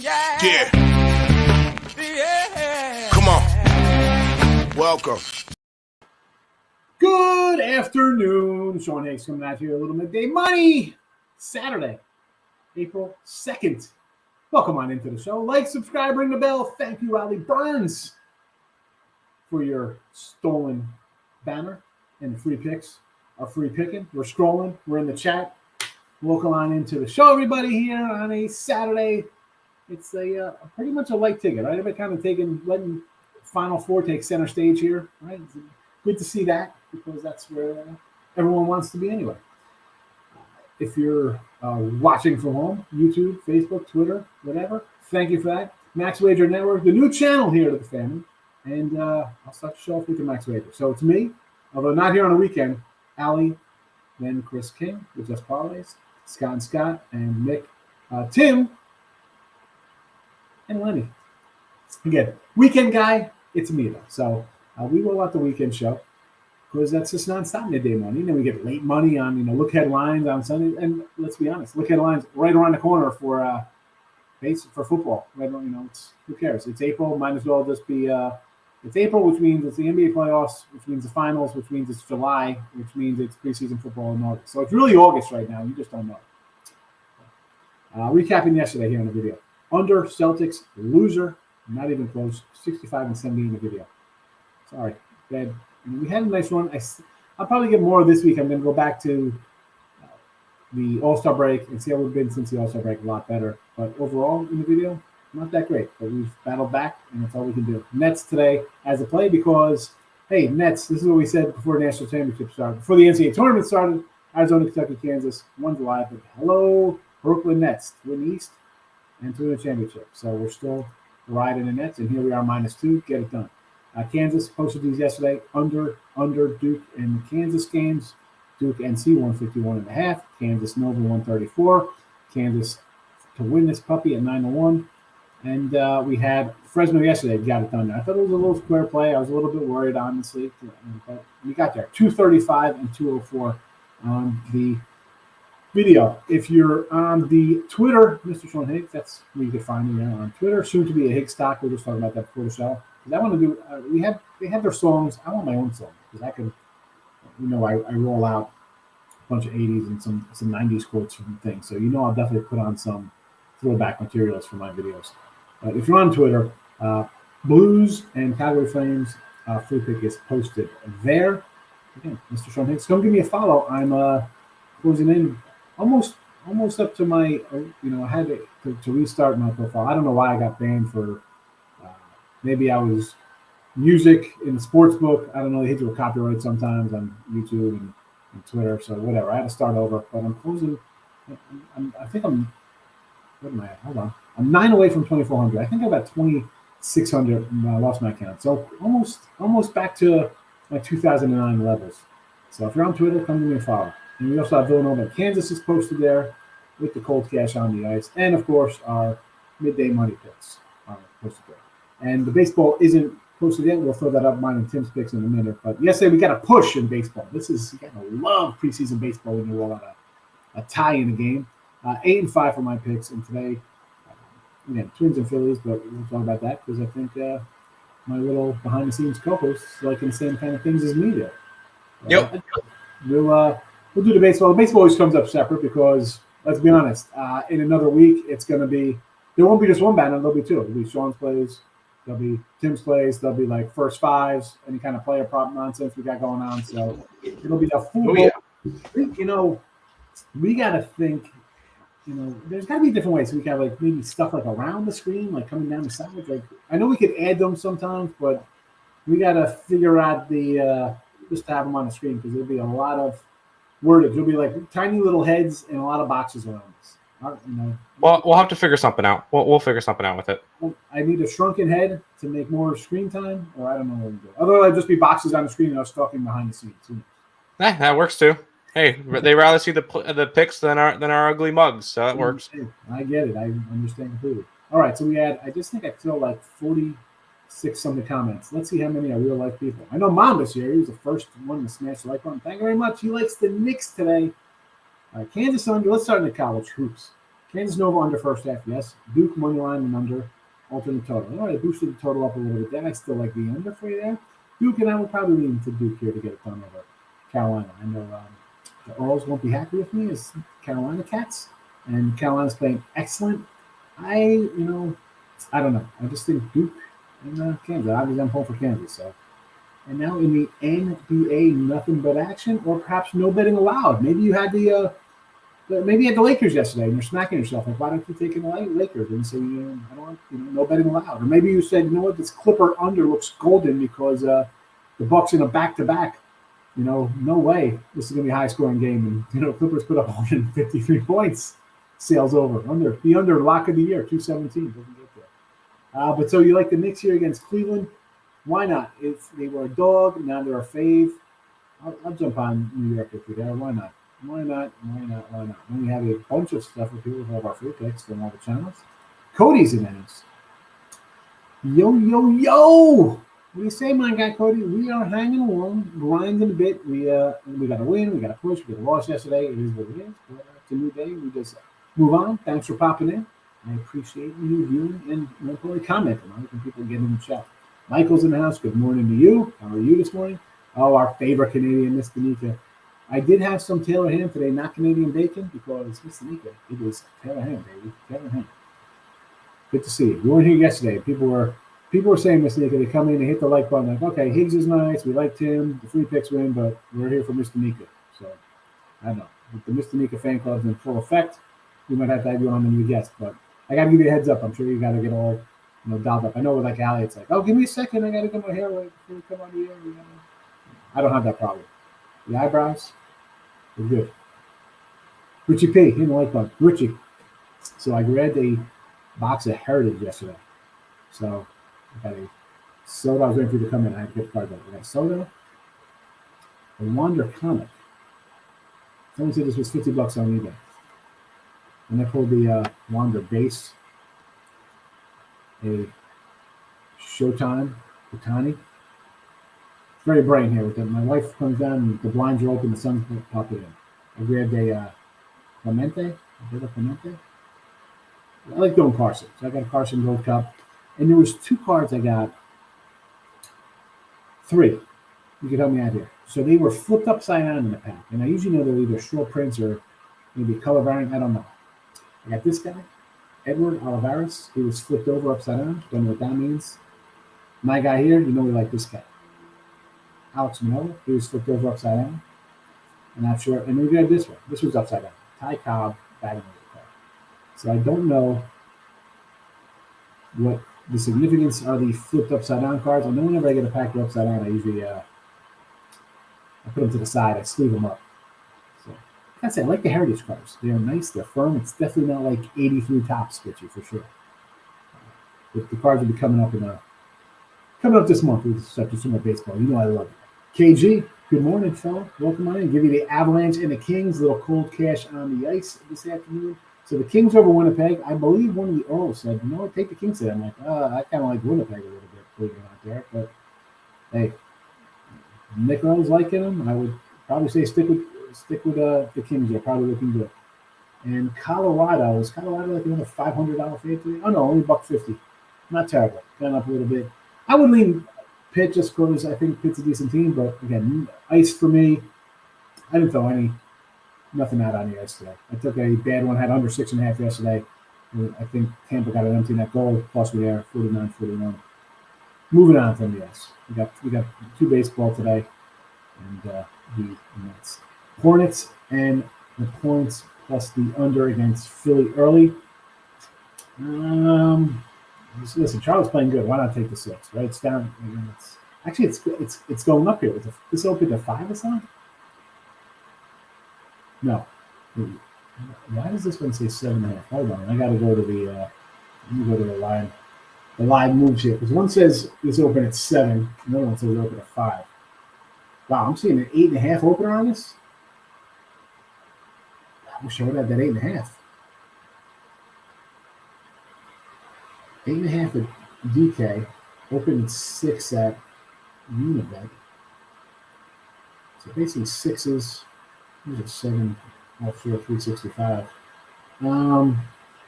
Yeah. Come on. Welcome. Good afternoon. Sean Higgs coming out here a little midday money. Saturday, April 2nd. Welcome on into the show. Like, subscribe, ring the bell. Thank you, Ali Burns, for your stolen banner and the free picks. Our free picking. We're scrolling. We're in the chat. Welcome on into the show, everybody, here on a Saturday. It's a pretty much a light ticket, right? Everybody kind of letting Final Four take center stage here, right? It's good to see that because that's where everyone wants to be anyway. If you're watching from home, YouTube, Facebook, Twitter, whatever, thank you for that. Max Wager Network, the new channel here to the family. And I'll start the show off with the Max Wager. So it's me, although not here on the weekend, Ali, then Chris King with Just Parlays, Scott, and Nick, Tim, and Lenny. Again, weekend guy, it's me though. So we roll out the weekend show because that's just nonstop midday money. And then we get late money on, look headlines on Sunday. And let's be honest, look headlines right around the corner for football. Right, who cares? It's April. Might as well just be. It's April, which means it's the NBA playoffs, which means the finals, which means it's July, which means it's preseason football in August. So it's really August right now. You just don't know. Recapping yesterday here in the video. Under Celtics, loser, not even close, 65-70 in the video. Sorry, bad. We had a nice run. I'll probably get more this week. I'm going to go back to the All-Star break and see how we've been since the All-Star break. A lot better. But overall, in the video, not that great. But we've battled back, and that's all we can do. Nets today as a play because, hey, Nets, this is what we said before the National Championship started. Before the NCAA tournament started, Arizona, Kentucky, Kansas, won July. But hello, Brooklyn Nets, to win the East and to win the championship. So we're still riding the Nets, and here we are -2. Get it done. Kansas posted these yesterday. Under Duke and the Kansas games. Duke NC 151.5. Kansas Nova 134. Kansas to win this puppy at 9-1. And we had Fresno yesterday. Got it done. I thought it was a little square play. I was a little bit worried, honestly. But we got there. 235 and 204 on the video. If you're on the Twitter, Mr. Sean Higgs, that's where you can find me on Twitter. Soon to be a Higgs stock. We'll just talk about that before the show. Because I want to do. They have their songs. I want my own song because I can. I roll out a bunch of 80s and some 90s quotes and things. So I'll definitely put on some throwback materials for my videos. But if you're on Twitter, Blues and Calgary Flames free pick is posted there. Again, Mr. Sean Higgs, come give me a follow. I'm closing in. Almost up to my, I had to restart my profile. I don't know why I got banned for, maybe I was music in the sports book. I don't know, they hit you with copyright sometimes on YouTube and Twitter, so whatever. I had to start over, but I'm closing, what am I at? Hold on. I'm 9 away from 2,400. I think I'm at 2,600, I lost my count. So almost back to my 2009 levels. So if you're on Twitter, come give me a follow. And we also have Villanova. Kansas is posted there with the cold cash on the ice. And, of course, our midday money picks are posted there. And the baseball isn't posted yet. We'll throw that up, mine and Tim's picks in a minute. But yesterday we got a push in baseball. You got to love preseason baseball when you roll out a tie in a game. 8-5 for my picks. And today, again, Twins and Phillies, but we'll talk about that because I think my little behind-the-scenes co-hosts liking the same kind of things as me do. Yep. We'll do the baseball. The baseball always comes up separate because, let's be honest, in another week, it's going to be – there won't be just one banner. There'll be two. There'll be Sean's plays. There'll be Tim's plays. There'll be, like, first fives, any kind of player prop nonsense we got going on. So it'll be a full we got to think – there's got to be different ways. So we can have, like, maybe stuff, like, around the screen, like, coming down the sides. Like, I know we could add them sometimes, but we got to figure out the just to have them on the screen because there'll be a lot of wordage. It'll be like tiny little heads and a lot of boxes around us. Well, we'll have to figure something out. We'll figure something out with it. I need a shrunken head to make more screen time, or I don't know what to do. Otherwise, it'll just be boxes on the screen and us talking behind the scenes. That works too. Hey, they rather see the pics than our ugly mugs, so that works. I get it. I understand completely. All right, so we had. I just think I feel like 46 something comments. Let's see how many are real life people. I know Mambas here. He was the first one to smash the like button. Thank you very much. He likes the Knicks today. Kansas under. Let's start in the college hoops. Kansas Nova under first half, yes. Duke money line and under alternate total. All right, I boosted the total up a little bit. Then I still like the under for you there. Duke and I will probably lean to Duke here to get it done over Carolina. I know the Earls won't be happy with me as Carolina Cats, and Carolina's playing excellent. I don't know. I just think Duke and Kansas. Obviously, I'm home for Kansas. So, and now in the NBA, nothing but action, or perhaps no betting allowed. Maybe you had maybe you had the Lakers yesterday, and you're smacking yourself like, why don't you take in the Lakers? And you say, I don't want, no betting allowed. Or maybe you said, you know what, this Clipper under looks golden because the Bucks in a back-to-back. No way this is going to be a high-scoring game. And, Clippers put up 153 points. Sales over. The under lock of the year, 217. Doesn't get there. But so you like the Knicks here against Cleveland. Why not? They were a dog. Now they're a fave. I'll jump on New York if you're there. Why not? Why not? Then we have a bunch of stuff with people who have our free picks from all the channels. Cody's in the house. Yo! What do you say, my guy Cody? We are hanging along, grinding a bit. We got to win, we got to push, we got a loss yesterday. It is what it is. But it's a new day. We just move on. Thanks for popping in. I appreciate you viewing and probably commenting. How can people get in the chat? Michael's in the house. Good morning to you. How are you this morning? Oh, our favorite Canadian, Miss Danica. I did have some Taylor ham today, not Canadian bacon, because Miss Danica, it was Taylor ham, baby. Taylor ham. Good to see you. You weren't here yesterday. People were saying, Miss Danica, they come in, they hit the like button, like, okay, Higgs is nice, we liked him, the free picks win, but we're here for Miss Danica. So, I don't know. With the Miss Danica fan club's in full effect, we might have to have you on the new guest, but I got to give you a heads up. I'm sure you got to get all dialed up. I know with like Allie, it's like, oh, give me a second, I got to get my hair right before we come on the air. I don't have that problem. The eyebrows, they're good. Richie P, hit the like button. Richie. So I grabbed a box of Heritage yesterday. So I got a soda. I was waiting for you to come in. I had to get the card out. I got a soda, a Wander comic. Someone said this was $50 on eBay. And I pulled the Wander base, a Showtime Utani. It's very bright in here with it. My wife comes down and the blinds are open, the sun's popping in. I grabbed a Clemente, a bit of Clemente. I like doing Carson. So I got a Carson Gold Cup. And there was 2 cards I got. 3. You can help me out here. So they were flipped upside down in the pack. And I usually know they're either short prints or maybe color variant. I don't know. I got this guy, Edward Olivares. He was flipped over upside down. Don't know what that means. My guy here, we like this guy. Alex Manoa. He was flipped over upside down. I'm not sure. And we got this one. This was upside down. Ty Cobb batting with the card. So I don't know what the significance are the flipped upside down cards. I know whenever I get a pack upside down, I usually I put them to the side. I sleeve them up. So I gotta say, I like the Heritage cards. They're nice. They're firm. It's definitely not like 83 tops get you for sure. But the cards will be coming up this month with such as Summer Baseball. I love it. KG, good morning, fella. Welcome on in. Give you the Avalanche and the Kings. A little cold cash on the ice this afternoon. So the Kings over Winnipeg. I believe one of the Earls said, take the Kings today. I'm like, I kind of like Winnipeg a little bit, believe it or not, Derek. But hey, Nick Earl's liking them. I would probably say stick with the Kings. They're probably looking good. And Colorado, is Colorado like another $500 fade today? Oh no, only $150. Not terrible. Gone up a little bit. I would lean Pitt just because I think Pitt's a decent team, but again, ice for me. I didn't throw nothing out on the ice today. I took a bad one, had under 6.5 yesterday. I think Tampa got an empty net goal, plus we are 49-41. Moving on from the ice. We got 2 baseball today, and the Mets. Hornets and the points plus the under against Philly early. Listen, Charlie's playing good. Why not take the 6? Right? It's down. It's going up here. This opened at 5 or something. No. Why does this one say 7.5? Hold on. I got to go to the line. The line moves here because one says it's open at 7. Another one says open at 5. Wow, I'm seeing an 8.5 opener on this. I wish I would have that 8.5. 8.5 at DK, open at 6 at Unibet. So basically 6s. These are 7 offshore 365.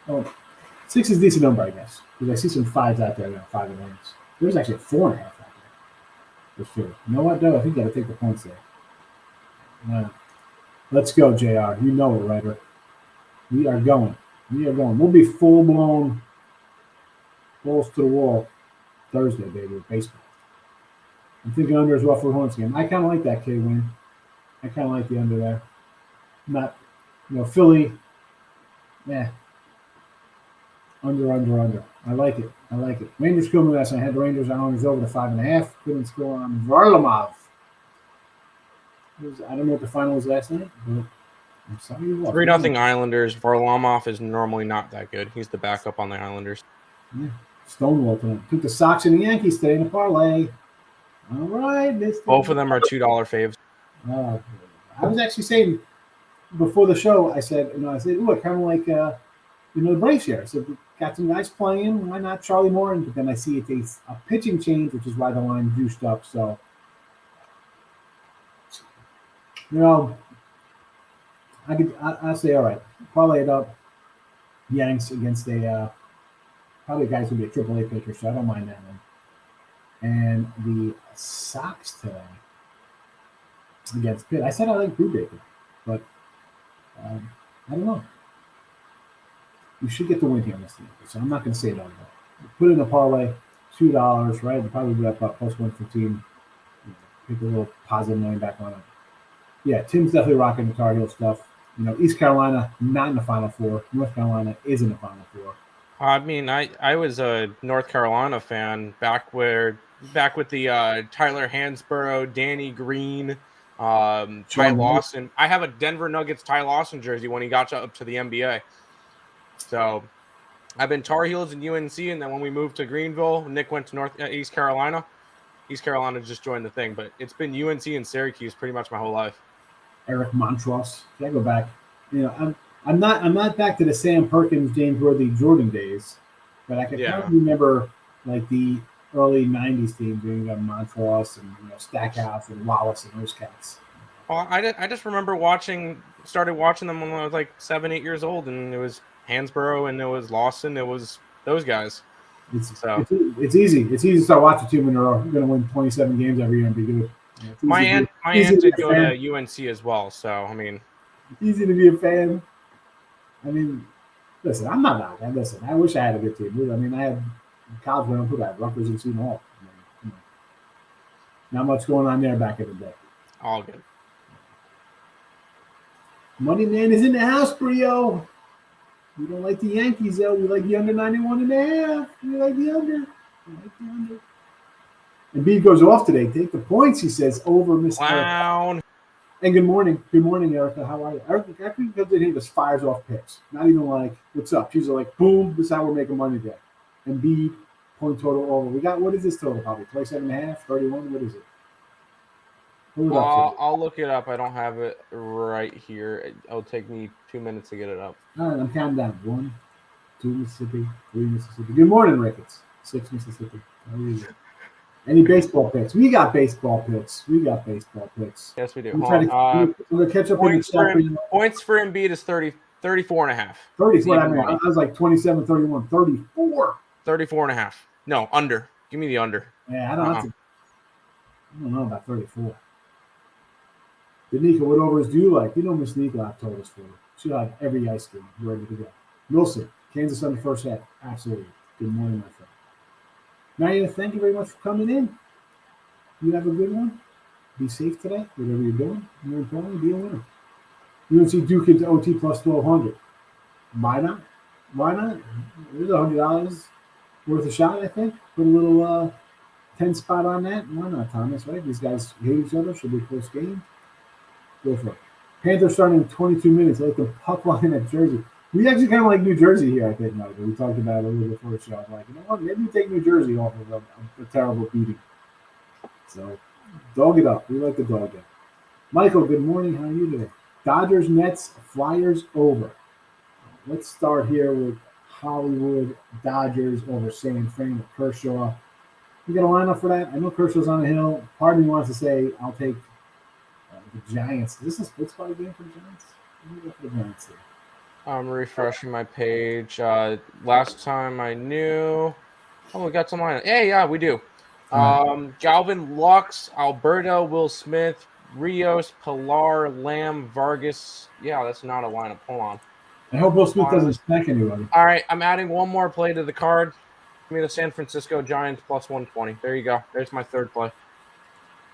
Oh, 6 is a decent number, I guess, because I see some 5s out there now, 5 and 1s. There's actually a 4.5 out there. For sure. You know what, though? I think you got to take the points there. Let's go, JR. You know it, Ryder. We are going. We are going. We'll be full-blown balls to the wall Thursday, baby, with baseball. I'm thinking under as well for the Hornets game. I kind of like that K-win. I kind of like the under there. Not, Philly, yeah. Under. I like it. Rangers killed me last night. I had the Rangers Islanders over to 5.5. Couldn't score on Varlamov. I don't know what the final was last night, but I'm sorry you lost. 3-0 Islanders. Varlamov is normally not that good. He's the backup on the Islanders. Yeah. Stonewall tonight. Took the Sox and the Yankees today in a parlay. All right, both of them are $2 faves. I was actually saying before the show, I said, ooh, I kind of like, the Braves here. So got some guys playing. Why not Charlie Morton? But then I see it's a pitching change, which is why the line juiced up. So, I'll say, all right, parlay it up. Yanks against probably a guy's going to be a AAA pitcher, so I don't mind that one. And the Sox today against Pitt. I said I like Brubaker, but I don't know. We should get the win here on this thing, so I'm not going to say no. Put in a parlay, $2, right? And probably up plus 115. Take a little positive money back on it. Yeah, Tim's definitely rocking the Tar Heel stuff. East Carolina not in the Final Four. North Carolina is in the Final Four. I mean, I was a North Carolina fan back with the Tyler Hansborough, Danny Green, Ty Lawson. I have a Denver Nuggets Ty Lawson jersey when he got up to the NBA. So I've been Tar Heels and UNC, and then when we moved to Greenville, Nick went to East Carolina. East Carolina just joined the thing, but it's been UNC and Syracuse pretty much my whole life. Eric Montross. Can I go back? I'm not back to the Sam Perkins, James Worthy, Jordan days, but I can kind of remember like the early '90s team doing Montross and Stackhouse and Wallace and those cats. Well, I just remember started watching them when I was like 7-8 years old, and it was Hansborough and it was Lawson, it was those guys. It's easy. It's easy to start watching a team when they're going to win 27 games every year and be good. My aunt did go to UNC as well, so I mean, it's easy to be a fan. I mean, listen, I'm not out there. Listen, I wish I had a good team. I mean, I had college when I had Rutgers and Seton Hall. Not much going on there back in the day. All good. Money Man is in the house, Brio. We don't like the Yankees, though. We like the under 91.5. We like the under. And B goes off today. Take the points, he says, over Miss Clown. And good morning. Good morning, Erica. How are you? Erica, after you comes in here, just fires off picks. Not even like, what's up? She's like, boom, this is how we're making money today. And B, point total over. We got, what is this total? Probably 27.5, 31? What is it? I'll look it up. I don't have it right here. It'll take me 2 minutes to get it up. All right, I'm counting down. 1, 2 Mississippi, 3 Mississippi. Good morning, Ricketts. 6 Mississippi. How are you? Any baseball picks? We got baseball picks. Yes, we do. We're going to catch up points for Embiid is 34.5. 34. I was like 27, 31, 34. 34.5. No, under. Give me the under. Yeah, I don't know about 34. Danica, what overs do you like? Miss Nika told us for you. She'll have every ice cream ready to go. Wilson, Kansas on the first half. Absolutely. Good morning, my friend. Nadia, thank you very much for coming in. You have a good one. Be safe today, whatever you're doing. You're important, be a winner. UNC Duke into OT plus 1,200. Why not? There's $100 worth a shot, I think. Put a little 10 spot on that. Why not, Thomas, right? These guys hate each other. Should be a close game. Go for it. Panthers starting in 22 minutes. I like the puck line at Jersey. We actually kind of like New Jersey here, I think, Mike. We talked about it a little bit before the show. I'm like, you know what? Maybe we take New Jersey off of a terrible beating. So, dog it up. We like the dog it. Michael, good morning. How are you today? Dodgers, Mets, Flyers over. Let's start here with Hollywood Dodgers over San Fran with Kershaw. You got a lineup for that? I know Kershaw's on the hill. Part of me wants to say I'll take the Giants. Is this a split spot game for the Giants? I'm going to go for the Giants here. I'm refreshing my page. Last time I knew. Oh, we got some line. Yeah, we do. Galvin Lux, Alberto, Will Smith, Rios, Pilar, Lamb, Vargas. Yeah, that's not a lineup. Hold on. I hope Will Smith doesn't stack anybody. All right, I'm adding one more play to the card. Give me the San Francisco Giants plus 120. There you go. There's my third play.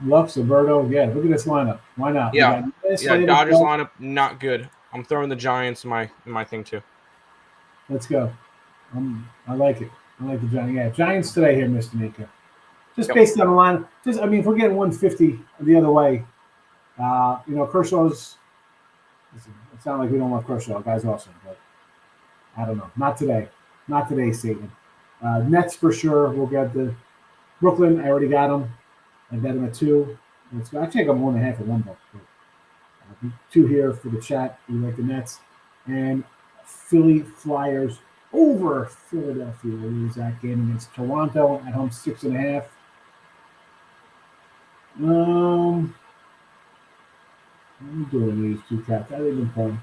Lux, Alberto. Yeah, look at this lineup. Why not? Yeah, Dodgers lineup, not good. I'm throwing the Giants in my thing too. Let's go. I like it. I like the Giants. Yeah, Giants today here, Mr. Nika. Just based on the line. Just, I mean, if we're getting 150 the other way, Kershaw's. Listen, it's not like we don't love Kershaw. Guy's awesome, but I don't know. Not today. Not today, Satan. Nets for sure. We'll get the Brooklyn. I already got them. I bet them at 2. Let's go. Actually, I got 1.5 at $1. But, 2 here for the chat. We like the Nets. And Philly Flyers over Philadelphia. Where is that game against Toronto at home 6.5? What are you doing these two cats? How they been playing?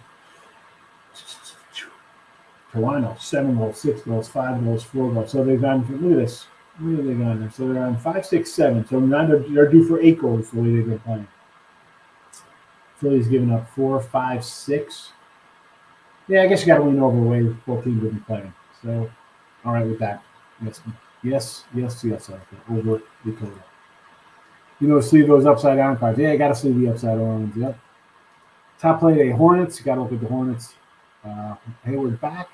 Toronto, 7 goals, 6 goals, 5 goals, 4 goals. So they've gone, look at this. Where are they going there? So they're on 5, 6, 7. So now they're due for 8 goals the way they've been playing. Philly's giving up 4, 5, 6. Yeah, I guess you got to win over the way both teams have been playing. So, all right with that. Yes. I like that. Over the total. Sleeve those upside down cards. Yeah, I got to sleeve the upside down ones. Yep. Top play today, Hornets. You got to look at the Hornets. Hayward back.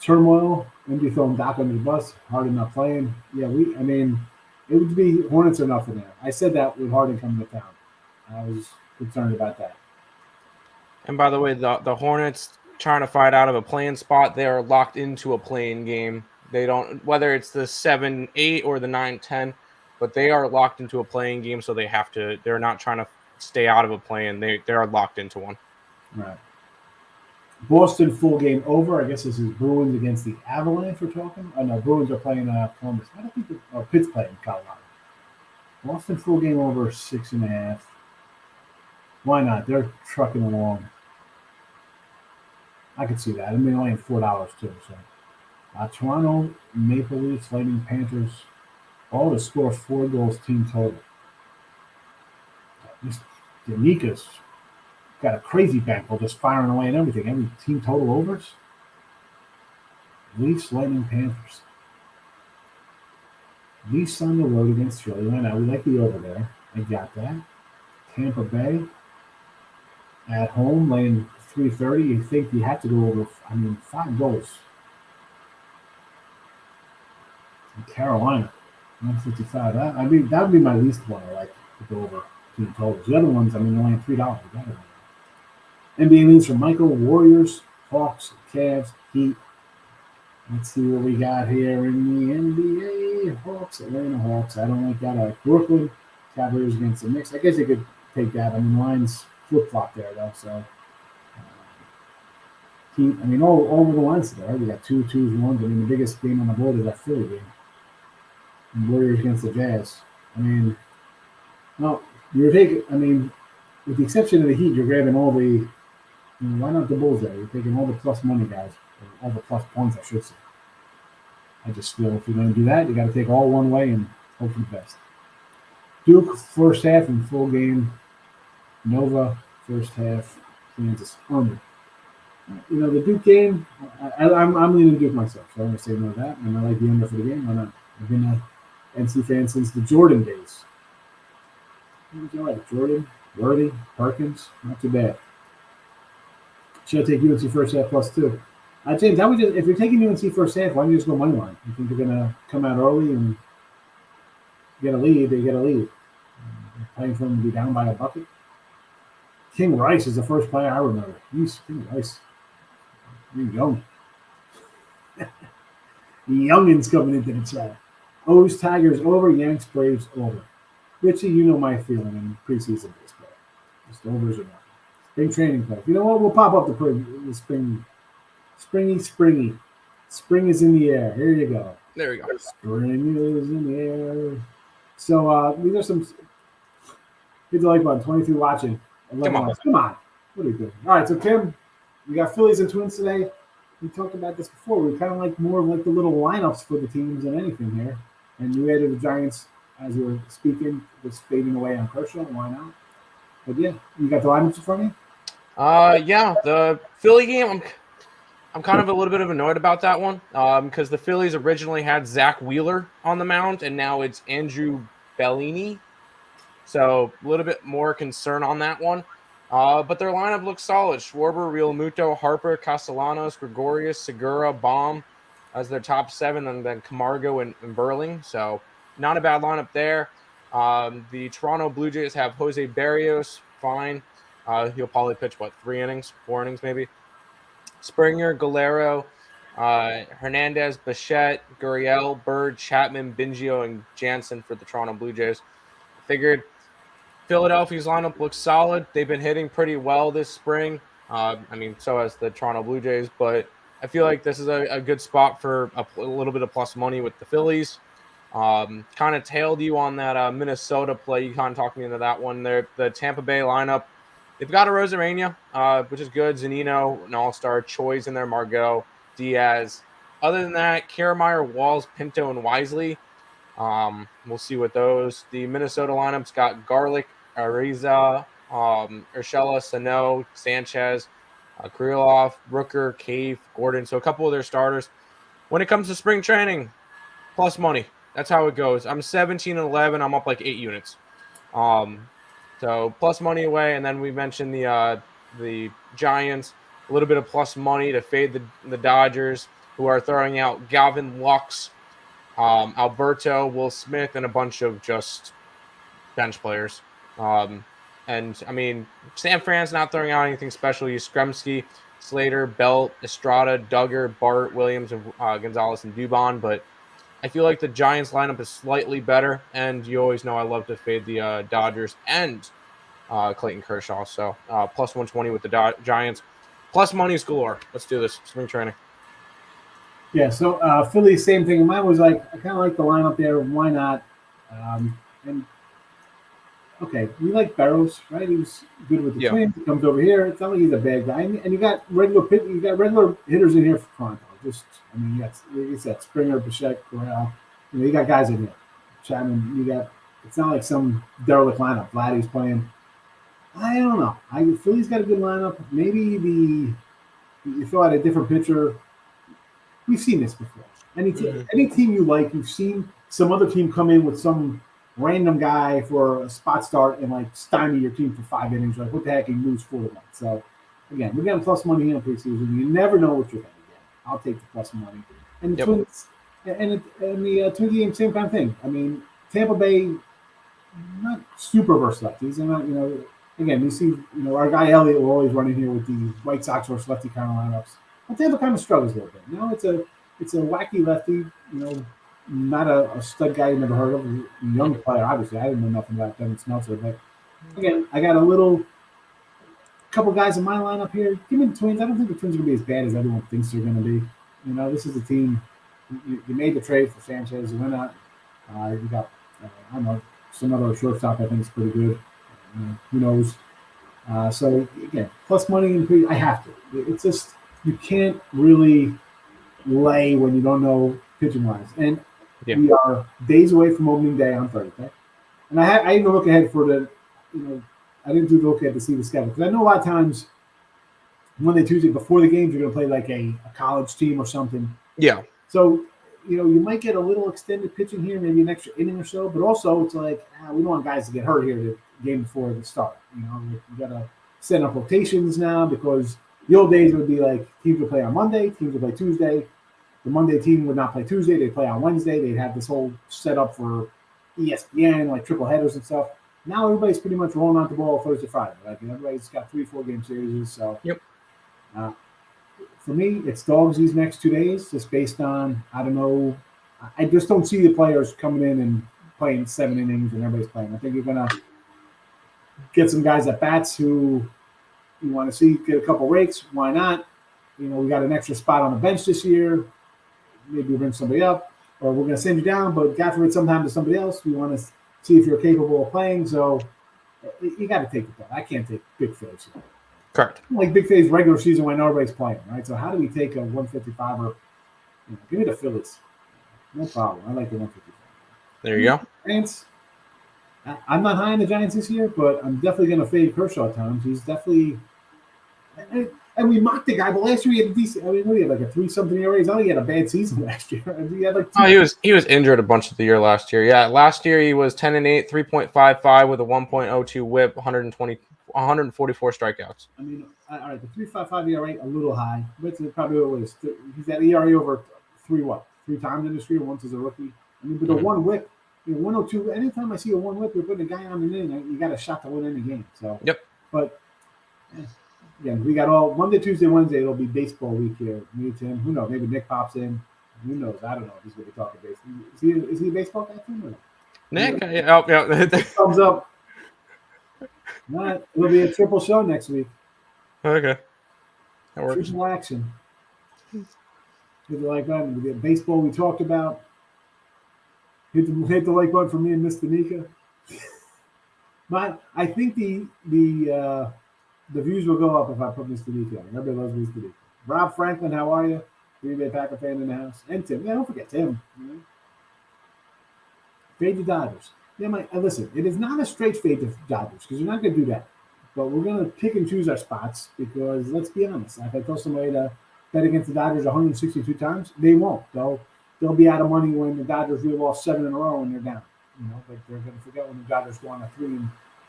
Turmoil. MD throwing Doc under the bus. Harden not playing. Yeah, it would be Hornets or nothing there. I said that with Harden coming to town. I was concerned about that. And by the way, the Hornets trying to fight out of a play-in spot, they are locked into a play-in game. They don't, whether it's the 7-8 or the 9-10, but they are locked into a play-in game, so they have to. They're not trying to stay out of a play-in. They are locked into one. Right. Boston full game over. I guess this is Bruins against the Avalanche we're talking. Oh, no, Bruins are playing Columbus. I don't think Pitt's playing Colorado. Boston full game over 6.5. Why not? They're trucking along. I could see that. I mean, only $4 too. So, Toronto Maple Leafs, Lightning, Panthers, all to score 4 goals team total. Nika's got a crazy bankroll just firing away and everything. Every team total overs. Leafs, Lightning, Panthers. Leafs on the road against Philly. Why not? We like the over there. I got that. Tampa Bay at home, laying 330. You think you have to go over, 5 goals. And Carolina, 155. That would be my least one I like to go over team totals. The other ones, they're only $3. NBA leads from Michael, Warriors, Hawks, Cavs, Heat. Let's see what we got here in the NBA. Hawks, Atlanta Hawks. I don't like that. I like Brooklyn, Cavaliers against the Knicks. I guess you could take that. Lines flip-flop there, though. So, Heat, all over the lines there. We got 2, 2s, 1s. The biggest game on the board is that Philly game. And Warriors against the Jazz. You're taking, with the exception of the Heat, you're grabbing all the, why not the Bulls there? You're taking all the plus money guys, or all the plus points, I should say. I just feel if you're going to do that, you got to take all one way and hope for the best. Duke, first half and full game. Nova, first half. Kansas, under. The Duke game, I'm leaning Duke myself, so I'm going to say no to that. And I like the under for the game. Why not? I've been an NC fan since the Jordan days. Who's all right? Jordan, Worthy, Perkins, not too bad. Should I take UNC first half plus 2? James, if you're taking UNC first half, why don't you just go money line? You think they're going to come out early and get a lead? They get a lead. Playing for them to be down by a bucket. King Rice is the first player I remember. He's King Rice. You're young. The youngins coming into the chat. O's, Tigers over, Yanks, Braves over. Richie, you know my feeling in preseason baseball. Just overs or nothing. Spring training play. You know what? We'll pop up the spring. Springy. Spring is in the air. Here you go. There we go. Spring is in the air. So these are some. Hit the like button. 23 watching. Come on. What are you doing? All right. So Tim, we got Phillies and Twins today. We talked about this before. We kind of like more like the little lineups for the teams than anything here. And you added the Giants as we were speaking, just fading away on Kershaw. Why not? But yeah, you got the lineups in front of you? Yeah, the Philly game. I'm kind of a little bit of annoyed about that one because the Phillies originally had Zach Wheeler on the mound, and now it's Andrew Bellini. So a little bit more concern on that one. But their lineup looks solid. Schwarber, Realmuto, Harper, Castellanos, Gregorius, Segura, Baum as their top 7, and then Camargo and Burling. So not a bad lineup there. The Toronto Blue Jays have Jose Barrios, fine. He'll probably pitch, 3 innings, 4 innings maybe. Springer, Galero, Hernandez, Bichette, Gurriel, Bird, Chapman, Bingio, and Jansen for the Toronto Blue Jays. I figured Philadelphia's lineup looks solid. They've been hitting pretty well this spring. So has the Toronto Blue Jays, but I feel like this is a good spot for a little bit of plus money with the Phillies. Kind of tailed you on that Minnesota play. You kind of talked me into that one there. The Tampa Bay lineup, they've got a Rosarena, which is good. Zanino, an all-star. Choi's in there, Margot, Diaz. Other than that, Kiermaier, Walls, Pinto, and Wisely. We'll see what those. The Minnesota lineup's got Garlic, Ariza, Urshela, Sano, Sanchez, Krylov, Rooker, Cave, Gordon. So a couple of their starters. When it comes to spring training, plus money. That's how it goes. I'm 17-11. I'm up like 8 units. So plus money away, and then we mentioned the Giants, a little bit of plus money to fade the Dodgers, who are throwing out Galvin Lux, Alberto, Will Smith, and a bunch of just bench players. And I mean, San Fran's not throwing out anything special. You Skremski, Slater, Belt, Estrada, Duggar, Bart, Williams, and Gonzalez and Dubon, but I feel like the Giants lineup is slightly better, and you always know I love to fade the Dodgers and Clayton Kershaw. So plus 120 with the Giants. Plus money's galore. Let's do this. Spring training. Yeah, so Philly, same thing. Mine was like, I kind of like the lineup there. Why not? Okay, we like Barrows, right? He was good with the Twins. He comes over here. It's not like he's a bad guy. And you got regular hitters in here for Toronto. You got, like you said, Springer, Bichette, Corral. You got guys in here. Chapman, it's not like some derelict lineup. Vladdy's playing. I don't know. Philly's got a good lineup. Maybe you throw out a different pitcher. We've seen this before. Any team you like, you've seen some other team come in with some random guy for a spot start and like stymie your team for 5 innings. Like, what the heck, and lose 4-1. So again, we're getting plus money in preseason. You never know what you're going to get. I'll take the plus money. And the Twins and the Twins game, same kind of thing. I mean, Tampa Bay, not super verse lefties. They're not, again, you see, our guy Elliott will always run in here with the White Sox versus lefty kind of lineups. But Tampa kind of struggles a little bit. It's a wacky lefty, not a stud guy you never heard of, a young player, obviously. I didn't know nothing about Devin Smeltzer. But again, I got a couple guys in my lineup here. Give me the Twins. I don't think the Twins are going to be as bad as everyone thinks they're going to be. This is a team. You made the trade for Sanchez. You went out. You got, I don't know, some other shortstop I think is pretty good. Who knows? So, again, plus money increase. I have to. It's just, you can't really lay when you don't know pitching-wise. And we are days away from opening day on Thursday. And I didn't look ahead for I didn't do the look ahead to see the schedule. Because I know a lot of times Monday, Tuesday, before the games, you're going to play like a college team or something. Yeah. So, you might get a little extended pitching here, maybe an extra inning or so. But also, it's like, we don't want guys to get hurt here the game before the start. You got to set up rotations now because the old days would be like teams would play on Monday, teams would play Tuesday. The Monday team would not play Tuesday. They'd play on Wednesday. They'd have this whole setup for ESPN, like triple headers and stuff. Now everybody's pretty much rolling out the ball Thursday, Friday. Like everybody's got 3-4 game series. So for me, it's dogs these next 2 days, just based on, I don't know. I just don't see the players coming in and playing 7 innings and everybody's playing. I think you're going to get some guys at bats who you want to see get a couple rakes. Why not? We got an extra spot on the bench this year. Maybe we'll bring somebody up, or we're going to send you down, but God forbid sometime to somebody else. We want to see if you're capable of playing. So you got to take the bet. I can't take big fish. Correct. Like Big Phase regular season when nobody's playing, right? So how do we take a 155er? Give me the Phillies. No problem. I like the 155. There you go. Giants. I'm not high on the Giants this year, but I'm definitely going to fade Kershaw at times. He's definitely. And we mocked the guy, but last year he had a decent. I mean, he had like a 3-something ERA. He's only had a bad season last year. He had like he was injured a bunch of the year last year. Yeah, last year he was 10-8, 3.55 with a 1.02 WHIP, 144 strikeouts. I mean, all right, the 3.55 ERA a little high, but it's probably what it is. He's had ERA over three times in this year, once as a rookie. I mean, but the one WHIP, 102. Anytime I see a one WHIP, you're putting a guy on the inning. You got a shot to win any game. So yep. But. Again, we got all Monday, Tuesday, Wednesday. It'll be baseball week here. Me, Tim. Who knows? Maybe Nick pops in. Who knows? I don't know if he's going to be talking baseball. Is he a baseball guy too? Or no? Nick, yeah. Thumbs up. All right, it'll be a triple show next week. Okay, that works. Triple action. Hit the like button. We get baseball. We talked about. Hit the like button for me and Mr. Nika. I think the views will go up if I put Mr. Nika on. Everybody loves Mr. Nika. Rob Franklin, how are you? Green Bay Packer fan in the house. And Tim. Yeah, don't forget Tim. Fade the Dodgers. Yeah, listen, it is not a straight fade to Dodgers because you're not going to do that. But we're going to pick and choose our spots because, let's be honest, if I tell somebody to bet against the Dodgers 162 times, they won't. They'll be out of money when the Dodgers reel off 7 in a row and they're down. But they're going to forget when the Dodgers go on a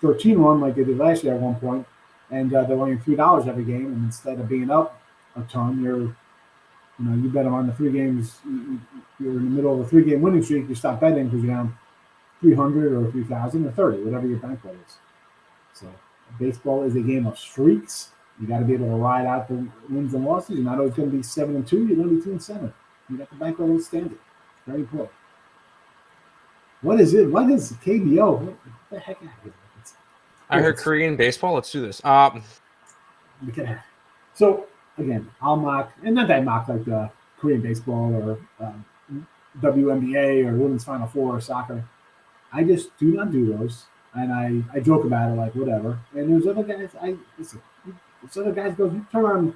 3-13 run like they did last year at one point. And they're winning $3 every game, and instead of being up a ton, you bet them on the 3 games. You're in the middle of a 3-game winning streak. You stop betting because you're down 300 or 3,000 or 30, whatever your bankroll is. So baseball is a game of streaks. You got to be able to ride out the wins and losses. You're not always going to be 7-2. You're going to be 2-7. You got the bankroll to stand it. It's very important. What is it? What is KBO? What the heck out of here? I heard Korean baseball. Let's do this. So again, I'll mock, and not that I mock like the Korean baseball or WNBA or Women's Final Four or soccer. I just do not do those, and I joke about it like whatever. And there's other guys. There's other guys go. You turn on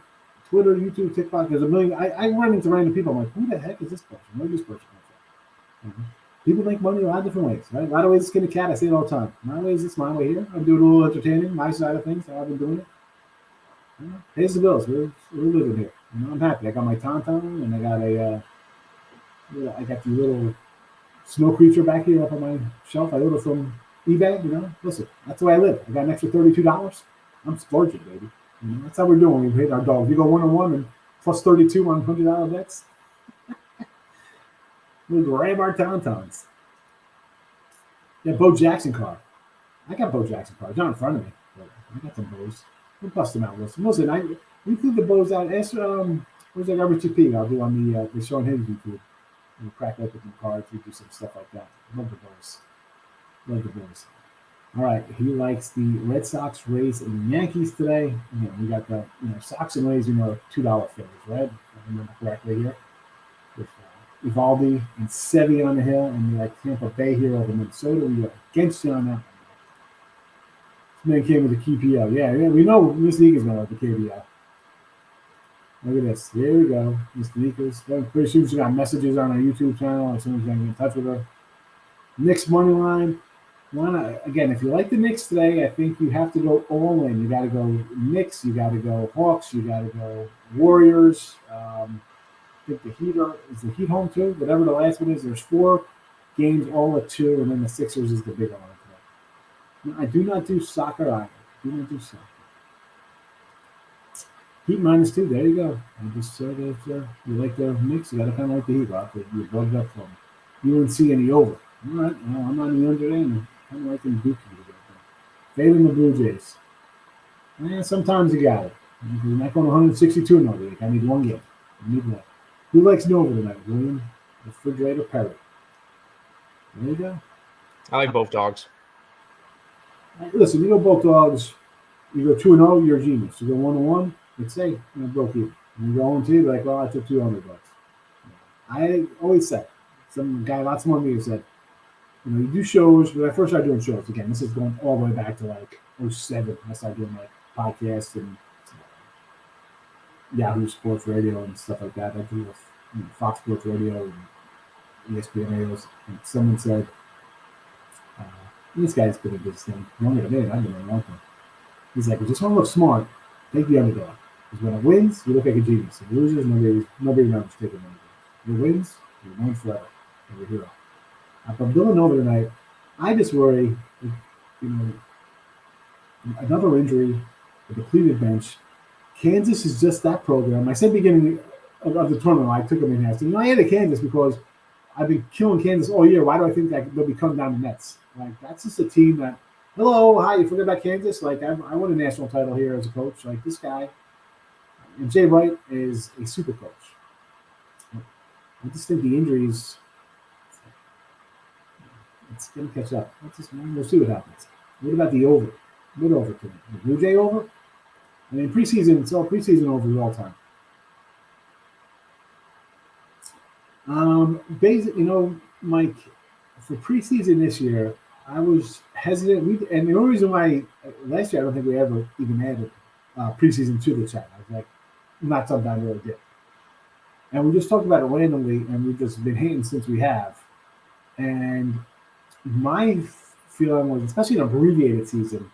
Twitter, YouTube, TikTok. There's a million. I run into random people. I'm like, who the heck is this person? Where did this person come from? People make money a lot of different ways, right? A lot of ways to skin a cat. I say it all the time. My way is this, my way here. I'm doing a little entertaining, my side of things. I've been doing it. Pays the bills. We're living here. I'm happy. I got my tauntaun, and I got the little snow creature back here up on my shelf. I ordered from eBay. Listen, that's the way I live. I got an extra $32. I'm splurging, baby. That's how we're doing. We hit our dogs. We go 1-on-1 and plus 32 on $100 bets. We'll grab our tauntauns. Yeah, Bo Jackson car. I got Bo Jackson car. It's not in front of me. But I got some Bo's. We'll bust them out. Listen, we threw the Bo's out. Ask, where's that garbage TP? I'll do on the Sean Higgs YouTube. We'll crack open some cards. We do some stuff like that. Love the Bo's. Love the Bo's. All right. He likes the Red Sox, Rays, and Yankees today. We got the Sox and Rays, $2 favorites, right? If I remember correctly here. With Evaldi and Sevy on the hill, and we like Tampa Bay here over Minnesota. We are against you on that. This man came with a KPL. Yeah, we know Miss Nika's going to have the KBL. Look at this. Here we go. Miss Nika's. Pretty soon she got messages on our YouTube channel as soon as I get in touch with her. Knicks money line. Again, if you like the Knicks today, I think you have to go all in. You got to go Knicks. You got to go Hawks. You got to go Warriors. I think the Heat home too. Whatever the last one is, there's 4 games all at 2, and then the Sixers is the big one. I do not do soccer either. Do not do soccer. Heat -2. There you go. I just said if you like the Knicks, you got to kind of like the Heat, Rob. You brought it up for me. You wouldn't see any over. All right. Well, I'm not any under there. I'm kind of like them Dookie. Fading the Blue Jays. Sometimes you got it. You're not going 162 in another week. I need one game. I need one. Who likes Nova tonight? William Refrigerator Perry. There you go. I like both dogs. Listen, you go both dogs. You go 2-0, you're a genius. You go 1-1, let's say, broke even. You go 1-2, you're like, well, I took $200. I always said, some guy, lots more than me, said, you do shows. When I first started doing shows, again, this is going all the way back to like 07. I started doing like podcasts and Yahoo Sports Radio and stuff like that. I do with Fox Sports Radio and ESPN radios. And someone said, uh, this guy's been in this thing longer than me. I've been in a long time. He's like, we just want to look smart. Take the underdog. Because when it wins, you look like a genius. If it loses, nobody remembers taking the underdog. If it wins, you're known forever. You're a hero. If I'm Villanova tonight, I just worry, another injury, a depleted bench. Kansas is just that program. I said beginning of the tournament, I took them in half. I hated Kansas because I've been killing Kansas all year. Why do I think that they'll be coming down the nets? Like, that's just a team that, hello, hi, you forget about Kansas? Like, I won a national title here as a coach. Like, this guy, and Jay Wright is a super coach. I just think the injuries, it's going to catch up. We'll see what happens. What about the over? What over to the Blue Jay over? I mean, preseason, it's all preseason over all time. Mike, for preseason this year, I was hesitant. And the only reason why last year I don't think we ever even added preseason to the chat. I was like, not something I really did. And we just talked about it randomly, and we've just been hating since we have. And my feeling was, especially in an abbreviated season,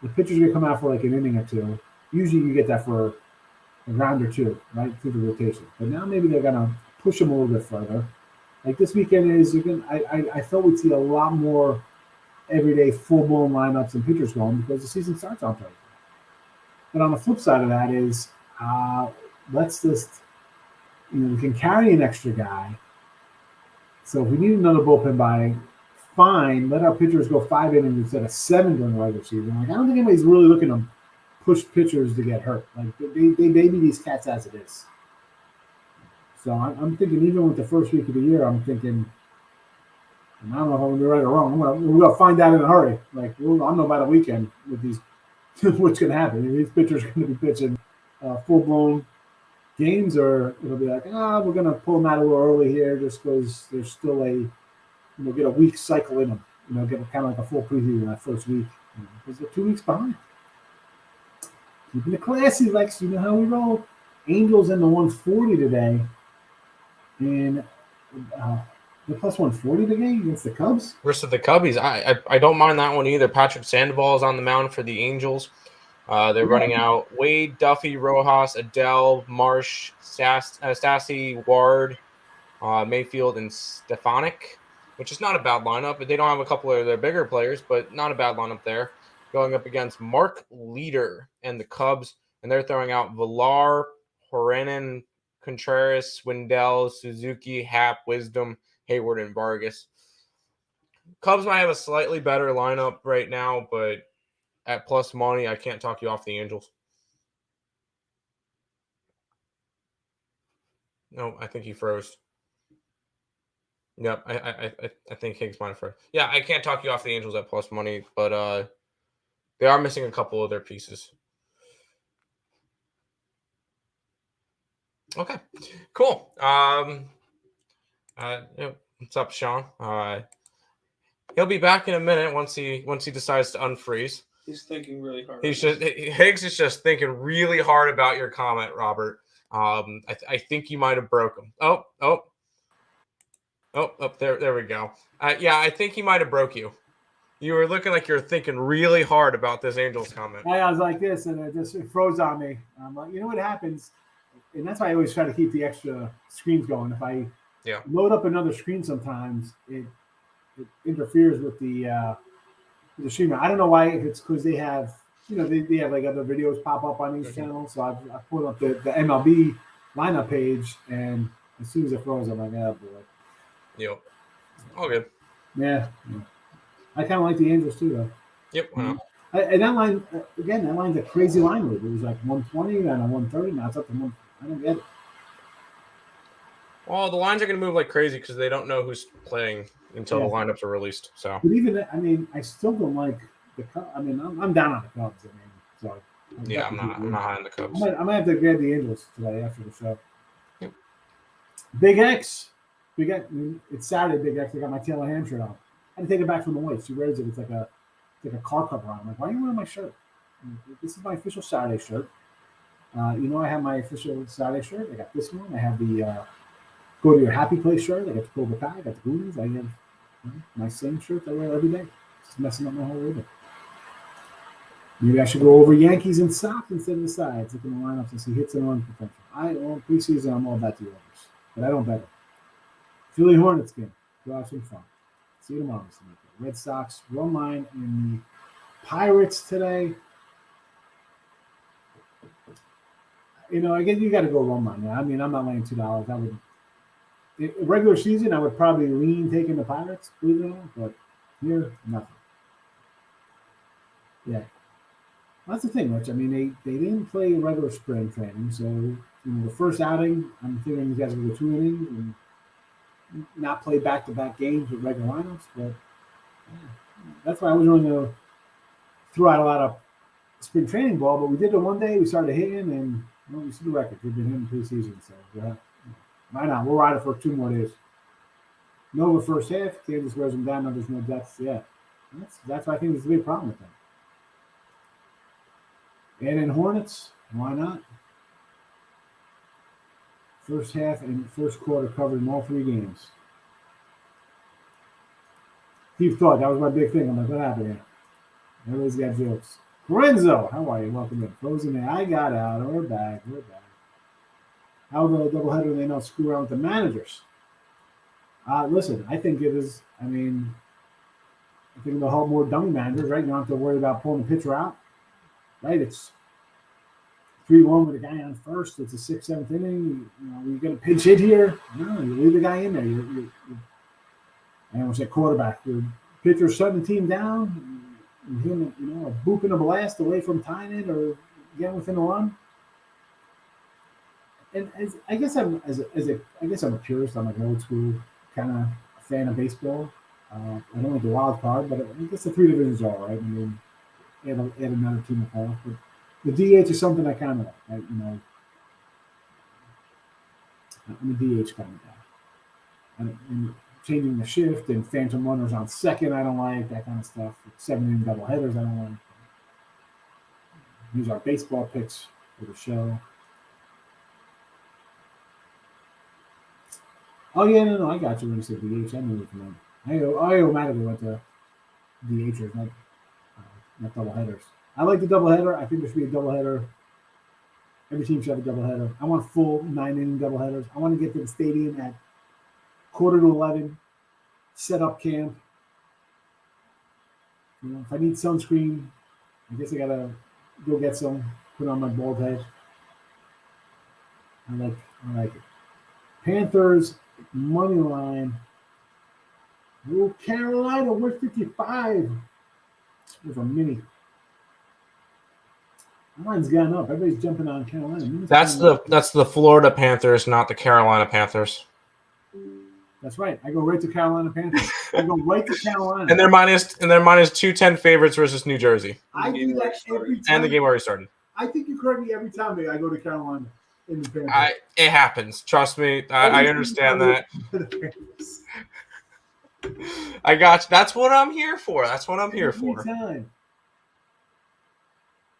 the pitcher's going to come out for like an inning or two. Usually you get that for a round or two, right, through the rotation. But now maybe they're going to push them a little bit further. Like this weekend I thought we'd see a lot more everyday full-blown lineups and pitchers going because the season starts on Thursday. But on the flip side of that is let's just, we can carry an extra guy. So if we need another bullpen body, fine, let our pitchers go 5 innings instead of 7 during the regular season. Like, I don't think anybody's really looking to push pitchers to get hurt. Like, they baby these cats as it is. So I'm thinking, even with the first week of the year, I'm thinking, and I don't know if I'm going to be right or wrong. We're going to find out in a hurry. Like, I'll know by the weekend with these what's going to happen. These pitchers are going to be pitching full-blown games, or it'll be like, we're going to pull them out a little early here just because there's still get a week cycle in them. Get kind of like a full preview in that first week because they're 2 weeks behind. Keeping it classy, Lex. You know how we roll. Angels in the 140 today. And the plus 140 today against the Cubs. Versus the Cubbies. I don't mind that one either. Patrick Sandoval is on the mound for the Angels. They're running out Wade, Duffy, Rojas, Adele, Marsh, Stassi, Ward, Mayfield, and Stefanik, which is not a bad lineup. But they don't have a couple of their bigger players, but not a bad lineup there. Going up against Mark Leader and the Cubs, and they're throwing out Villar, Horenin, Contreras, Swindell, Suzuki, Happ, Wisdom, Hayward, and Vargas. Cubs might have a slightly better lineup right now, but at plus money, I can't talk you off the Angels. No, I think he froze. Yep, I think Higgs might have froze. Yeah, I can't talk you off the Angels at plus money, but they are missing a couple of their pieces. Okay, cool. What's up, Sean? He'll be back in a minute once he decides to unfreeze. He's thinking really hard. Higgs is just thinking really hard about your comment, Robert. I think you might have broke him. Oh, there we go. Yeah, I think he might have broke you. You were looking like you're thinking really hard about this Angels comment. I was like this, and it froze on me. I'm like, what happens? And that's why I always try to keep the extra screens going. If I load up another screen, sometimes it interferes with the streamer. I don't know why. If it's because they have, they have like other videos pop up on each channel. So I pulled up the MLB lineup page, and as soon as it froze, I'm like, boy. Yep. All good. Yeah. I kind of like the Angels too, though. Yep. Wow. And that line, again, that line's a crazy line move. It was like 120 and a 130. Now it's up to 1. I don't get it. Well, the lines are going to move like crazy because they don't know who's playing until the lineups are released. So, but even I still don't like the Cubs. I'm down on the Cubs. I'm not high on the Cubs. I might have to grab the Angels today after the show. Yep. Big X. It's Saturday. Big X. I got my Taylor Ham shirt on. I had to take it back from the wife. She wears it. It's like a car cover on. I'm like, why are you wearing my shirt? This is my official Saturday shirt. I have my official Saturday shirt. I got this one. I have the Go to Your Happy Place shirt. I got the Cobra Kai. I got the Goonies. I have my same shirt I wear every day. Just messing up my whole week. Maybe I should go over Yankees and Sox instead of the sides. Look at the lineups and see hits and run potential. Preseason, I'm all about the overs, but I don't bet it. Philly Hornets game. Go have some fun. See you tomorrow. Red Sox run line in the Pirates today. Again, you got to go run line. I mean, I'm not laying $2. I would. In regular season, I would probably lean taking the Pirates, believe it or not, but here, nothing. Yeah. That's the thing, Rich. I mean, they didn't play regular spring training, so the first outing, I'm thinking these guys will go 2 innings and not play back-to-back games with regular lineups, but that's why I was only going to throw out a lot of spring training ball, but we did it one day, we started hitting, and we see the record. We've been hitting preseason, so why not? We'll ride it for 2 more days. No, the first half, Kansas wears them down, there's no depth yet. That's why I think there's a big problem with them. And in Hornets, why not? First half and first quarter covered in all 3 games. Steve thought that was my big thing. I'm like, what happened here? Everybody's got jokes. Lorenzo, how are you? Welcome in. Closing in. I got out. We're back. How the doubleheader, they not screw around with the managers? Listen, I think it is. I think they'll help more dummy managers, right? You don't have to worry about pulling the pitcher out. Right, it's 3-1 with a guy on first. It's a 6th, 7th inning. You're going to pinch hit here. No, you leave the guy in there. I almost said quarterback. Your pitcher's shutting the team down. Him, a boop and a blast away from tying it or getting within a run. And I guess I'm a purist. I'm like an old school kind of fan of baseball. I don't like the wild card, but I guess the 3 divisions are all right. I mean. Add another team of playoff, but the DH is something I kind of like. Right? I'm a DH kind of guy. And changing the shift and phantom runners on second, I don't like that kind of stuff. 7-inning doubleheaders, I don't like. These are baseball picks for the show. Oh yeah, no, I got you when you said DH. I knew it from I automatically went to DHers, not doubleheaders. I like the doubleheader. I think there should be a doubleheader. Every team should have a doubleheader. I want full 9-inning doubleheaders. I want to get to the stadium at 10:45, set up camp. If I need sunscreen, I guess I gotta go get some. Put on my bald head. I like it. Panthers money line. Oh, Carolina, 155. With a mini. Line's gone up. Everybody's jumping on Carolina. That's the Florida Panthers, not the Carolina Panthers. That's right. I go right to Carolina Panthers. I go right to Carolina. And they're minus 210 favorites versus New Jersey. I do that every time. And the game already started. I think you correct me every time I go to Carolina in the Panthers. It happens. Trust me. I understand that. I got you. That's what I'm here for. Every time.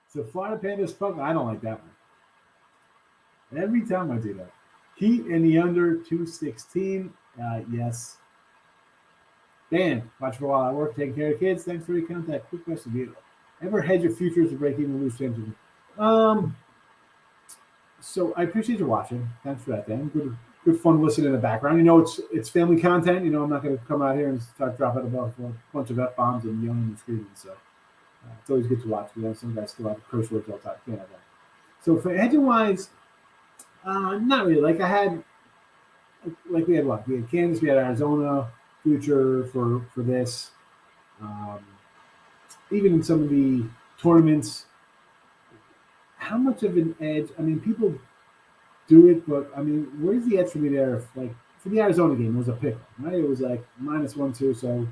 So Florida Panthers fuck. I don't like that one. Every time I do that. Heat in the under 216. Yes. Dan, watch for a while. I work taking care of kids. Thanks for your contact. Quick question. Do you ever hedge your futures to break even lose chances? So I appreciate you watching. Thanks for that, Dan. Good fun listening in the background. It's family content. I'm not going to come out here and start dropping a bunch of F-bombs and yelling and screaming. So it's always good to watch. Some guys still have curse words all the time. Can't have that. So for hedging-wise, not really. We had what? We had Kansas, we had Arizona future for this. Even in some of the tournaments, how much of an edge? People do it, but where's the edge for me there? For the Arizona game, it was a pick, right? It was like -1-2. So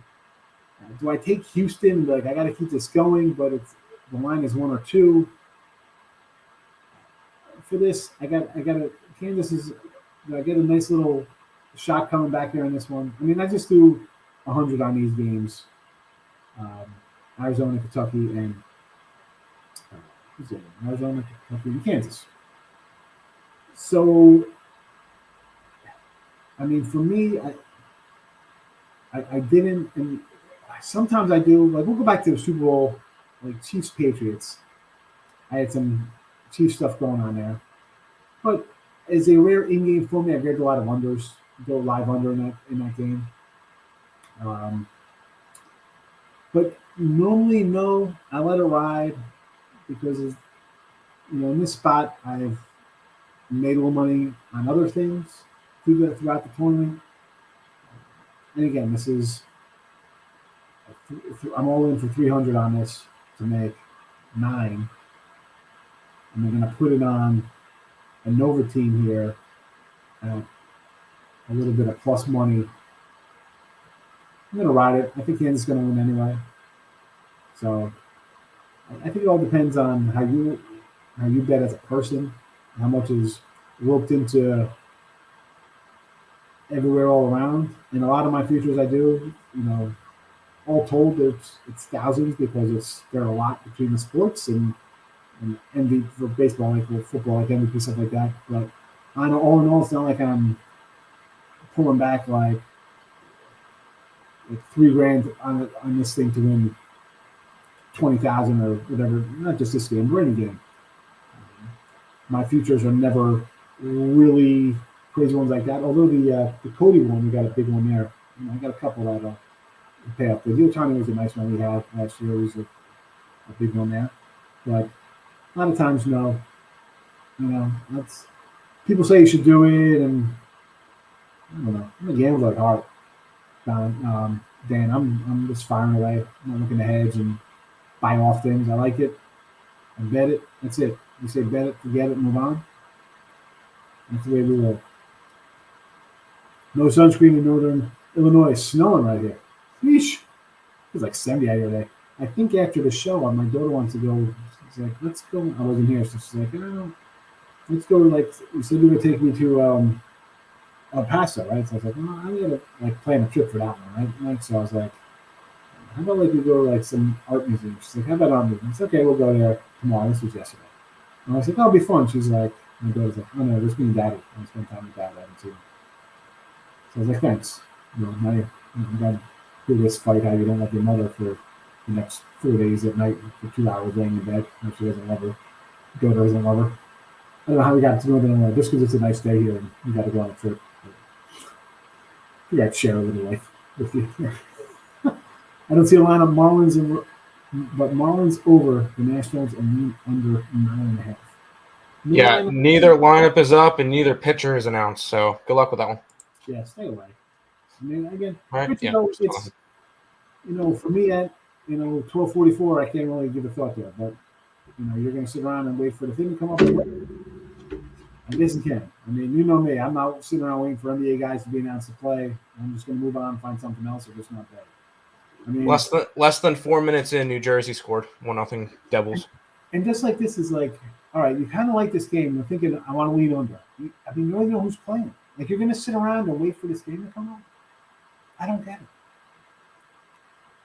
do I take Houston? I got to keep this going, but the line is 1 or 2. For this, I got Kansas is. I get a nice little shot coming back here on this one. I just do 100 on these games. Arizona, Kentucky, and Arizona, Kentucky, and Kansas. So, I mean, for me, I didn't, and sometimes I do. Like, we'll go back to the Super Bowl, like Chiefs Patriots. I had some Chiefs stuff going on there, but as a rare in-game for me, I grabbed a lot of unders, go live under in that game. But normally, no, I let it ride because in this spot, I've made a little money on other things throughout the tournament. And again, this is I'm all in for 300 on this to make 9. And we're going to put it on a Nova team here at a little bit of plus money. I'm going to ride it. I think Kansas is going to win anyway. So I think it all depends on how you bet as a person, how much is roped into everywhere all around. And a lot of my futures I do, all told, it's thousands because there are a lot between the sports and MVP for baseball, like for football, like MVP, stuff like that. But all in all, it's not like I'm pulling back like $3,000 on this thing to win 20,000 or whatever. Not just this game, but any game. My futures are never really crazy ones like that. Although the Cody one, we got a big one there. I got a couple that'll pay up. The Otani was a nice one we had last year. It was a big one there. But a lot of times, no. That's people say you should do it, and I don't know. I'm a gambler at heart. Dan, I'm just firing away. I'm not looking to hedge and buy off things. I like it. I bet it. That's it. You say bet it, forget it, move on. That's the way we live. No sunscreen in northern Illinois. It's snowing right here. Yeesh. It was like 70 out here today. I think after the show, my daughter wants to go. She's like, let's go. I wasn't here, so she's like, let's go. Like, you said you were going to take me to El Paso, right? So I was like, I'm going to plan a trip for that one, right? So I was like, how about we go to some art museum? She's like, how about art museum? It's okay, we'll go there tomorrow. This was yesterday. And I was like, that'll be fun. She's like, my daughter's like, oh no, just me and Daddy. I want to spend time with Dad. I haven't seen him. So I was like, thanks. Now you got to do this fight how you don't love your mother for the next 4 days at night for 2 hours laying in bed. And she doesn't love her. Daughter doesn't love her. I don't know how we got to Northern Illinois. Just because it's a nice day here and you got to go on a trip. We got to share a little life with you. I don't see a line of Marlins, but Marlins over the Nationals and under 9.5. Yeah, neither lineup is up and neither pitcher is announced. So good luck with that one. Yeah, stay away. I mean, again, right? but, it's for me at 12:44, I can't really give a thought to it. But you're going to sit around and wait for the thing to come up. I guess you can. I mean, you know me. I'm not sitting around waiting for NBA guys to be announced to play. I'm just going to move on and find something else if it's not there. I mean, less than 4 minutes in, New Jersey scored 1-0 Devils. And just like this is like, all right, you kind of like this game. You're thinking, I want to lean under. I mean, you don't even know who's playing. Like, you're going to sit around and wait for this game to come up? I don't get it.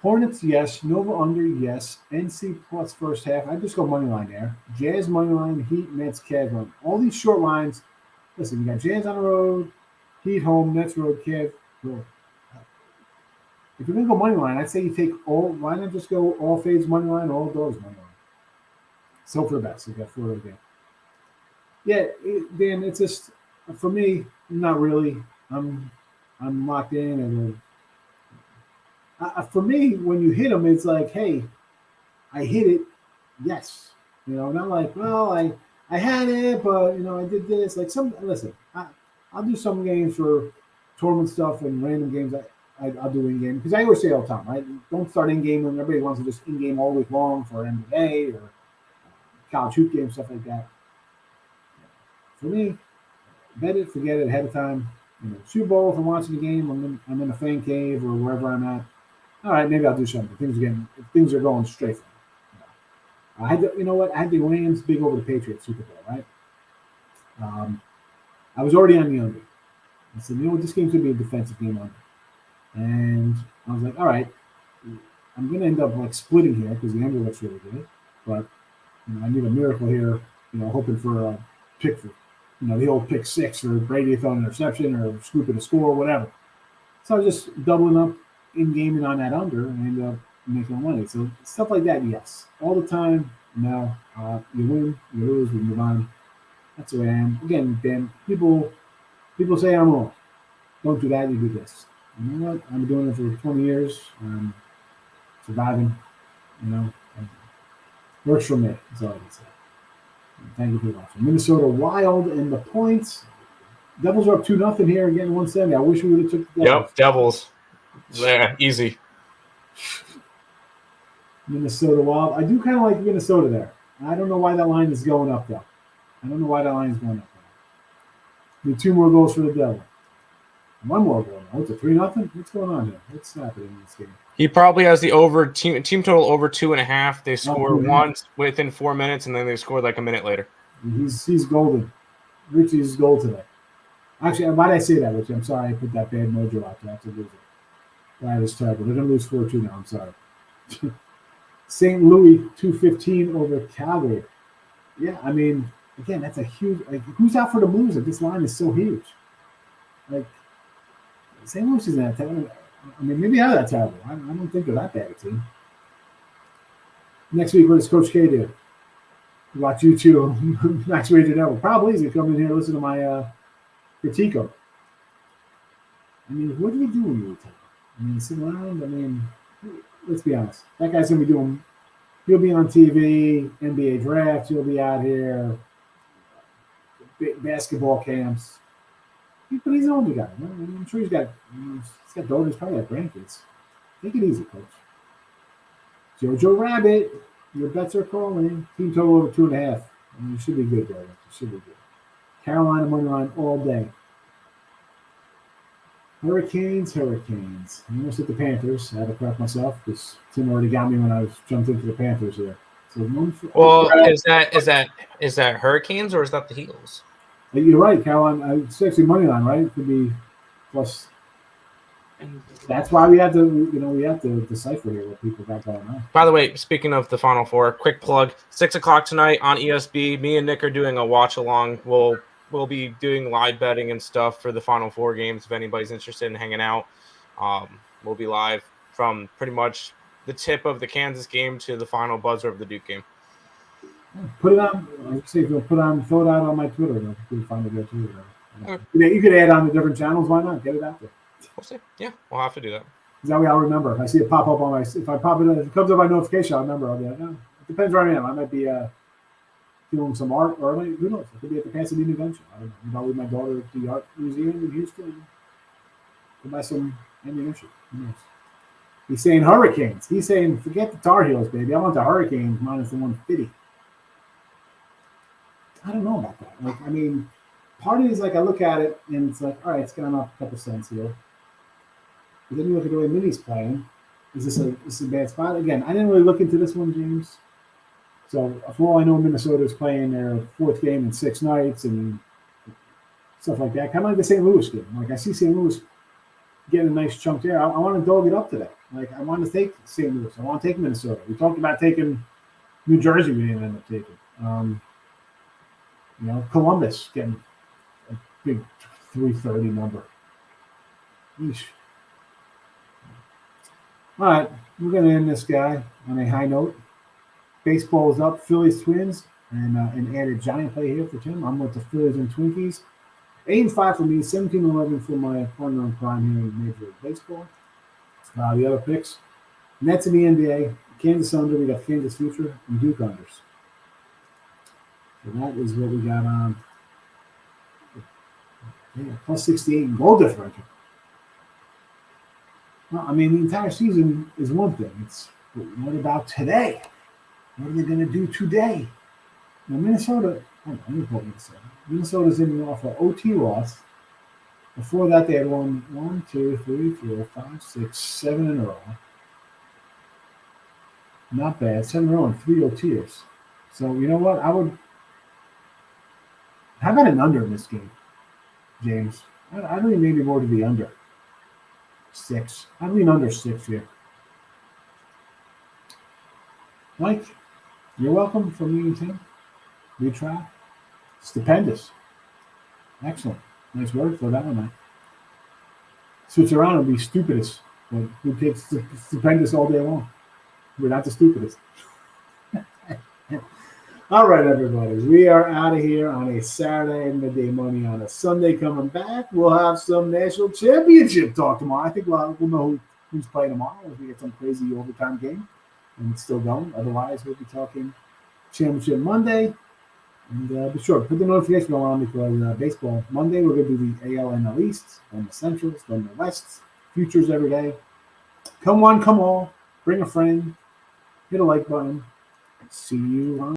Hornets, yes. Nova under, yes. NC plus first half. I just go money line there. Jazz money line, Heat, Nets, Cavs run. All these short lines. Listen, you got Jazz on the road, Heat home, Nets road, Cavs road. If you're going to go money line, I'd say you take all. Why not just go all fades money line, all doors money line? So for the best, you got 4 of the game. Yeah, Dan, it's just for me, not really. I'm locked in, and for me, when you hit them, it's like, hey, I hit it, yes. Not like, well, I had it, but I did this. Like listen, I'll do some games for tournament stuff and random games. I'll do in game because I always say all the time, right? Don't start in game when everybody wants to just in game all week long for NBA or college hoop game, stuff like that. For me, bet it, forget it ahead of time. Super Bowl, if I'm watching the game, I'm in a fan cave or wherever I'm at. All right, maybe I'll do something. Things are going straight for me. I had I had the Rams big over the Patriots Super Bowl, right? I was already on the under. I said, this game's gonna be a defensive game under. And I was like, all right, I'm going to end up splitting here because the under looks really good. But I need a miracle here, hoping for a pick for the old pick six or Brady throwing an interception or scooping a score or whatever. So I was just doubling up in gaming on that under and ended up making money. So stuff like that, yes. All the time, no. You win, you lose, we move on. That's the way I am. Again, Ben, people say I'm wrong. Don't do that, you do this. You know what? I've been doing it for 20 years. Surviving, and works for me. That's all I can say. Thank you for watching. Minnesota Wild in the points. Devils are up 2-0 here, getting 170. I wish we would have took the Devils. Yep, Devils. Yeah, easy. Minnesota Wild. I do kind of like Minnesota there. I don't know why that line is going up, though. I don't know why that line is going up. Need 2 more goals for the Devil. 1 more goal. Oh, it's a 3-0? What's going on here? What's happening in this game? He probably has the over team total over 2.5. They score once within 4 minutes, and then they score like a minute later. He's golden. Richie's goal today. Actually, why did I say that, Richie? I'm sorry I put that bad mojo out there. I have to lose it. That is terrible. They're going to lose 4-2 now. I'm sorry. St. Louis 2-15 over Calgary. Yeah, I mean, again, that's a huge. Like, who's out for the Blues if this line is so huge? Like, St. Louis isn't that terrible. I mean, maybe they're that terrible. I don't think they're that bad a team. Next week, what does Coach K do? Watch you two, Max Wager Devil. Probably he's going to come in here and listen to my critique of it. I mean, what do you do when you retire? I mean, sit around? I mean, let's be honest. That guy's going to be doing, he'll be on TV, NBA drafts, he'll be out here, basketball camps. But he's an older guy. You know? I'm sure he's got daughters, probably got grandkids. Take it easy, Coach. Jojo Rabbit, your bets are calling. Team total over 2.5. I mean, you should be good, brother. You should be good. Carolina money line all day. Hurricanes. I almost hit the Panthers. I had to correct myself because Tim already got me when I was jumped into the Panthers here. So is that Hurricanes or is that the Heels? You're right, Carolina. It's actually money line, right? It could be plus. That's why we have to decipher here what people got going on. By the way, speaking of the Final Four, quick plug: 6:00 tonight on ESB. Me and Nick are doing a watch along. We'll be doing live betting and stuff for the Final Four games. If anybody's interested in hanging out, we'll be live from pretty much the tip of the Kansas game to the final buzzer of the Duke game. Put it on. Like say, if you'll throw it out on my Twitter, you can find it there too. Okay. You could add on the different channels. Why not? Get it out there. We'll see. Yeah, we'll have to do that. That way I'll remember. If I see it pop up on my, if I pop it, if it comes up by notification, I'll remember. I'll be like, it depends where I am. I might be doing some art, or who knows? I could be at the Pasadena Convention. I don't know. Maybe with my daughter at the art museum in Houston. Go buy some ammunition. Who knows? He's saying Hurricanes. He's saying forget the Tar Heels, baby. I want the Hurricanes minus the 150. I don't know about that. Like, I mean, part of it is like I look at it and it's like, all right, it's gone up a couple cents here. But then you look at the way Minnie's playing. Is this a bad spot? Again, I didn't really look into this one, James. So for all I know, Minnesota's playing their 4th game in 6 nights and stuff like that. Kind of like the St. Louis game. Like I see St. Louis getting a nice chunk there. I want to dog it up today. Like I want to take St. Louis. I want to take Minnesota. We talked about taking New Jersey. We didn't end up taking. Columbus getting a big 330 number. Yeesh. All right, we're going to end this guy on a high note. Baseball is up, Phillies, Twins, and added giant play here for Tim. I'm with the Phillies and Twinkies. 8-5 for me, 17-11 for my partner in crime here in Major League Baseball. The other picks, Nets in the NBA, Kansas under, we got Kansas Future, and Duke unders. So that is what we got on. Yeah, plus 68 in goal differential. Well, I mean, the entire season is one thing. It's what about today? What are they going to do today? Now, Minnesota, let me pull Minnesota. Minnesota's in off an OT loss. Before that, they had won 1, 2, 3, 4, 5, 6, 7 in a row. Not bad. 7 in a row and 3 OTers. So, you know what? How about an under in this game, James? I lean maybe more to the under. 6. I lean under 6 here. Mike, you're welcome from me and Tim. We try. Stupendous. Excellent. Nice word for that one, man. Switch around and be stupidest. But who takes stupendous all day long? We're not the stupidest. All right, everybody. We are out of here on a Saturday, midday money on a Sunday. Coming back, we'll have some national championship talk tomorrow. I think we'll know who's playing tomorrow if we get some crazy overtime game and it's still going. Otherwise, we'll be talking championship Monday. And be sure, put the notification on because baseball Monday, we're going to do the AL and the East, then the Centrals, then the Wests, futures every day. Come one, come all. Bring a friend. Hit a like button. See you on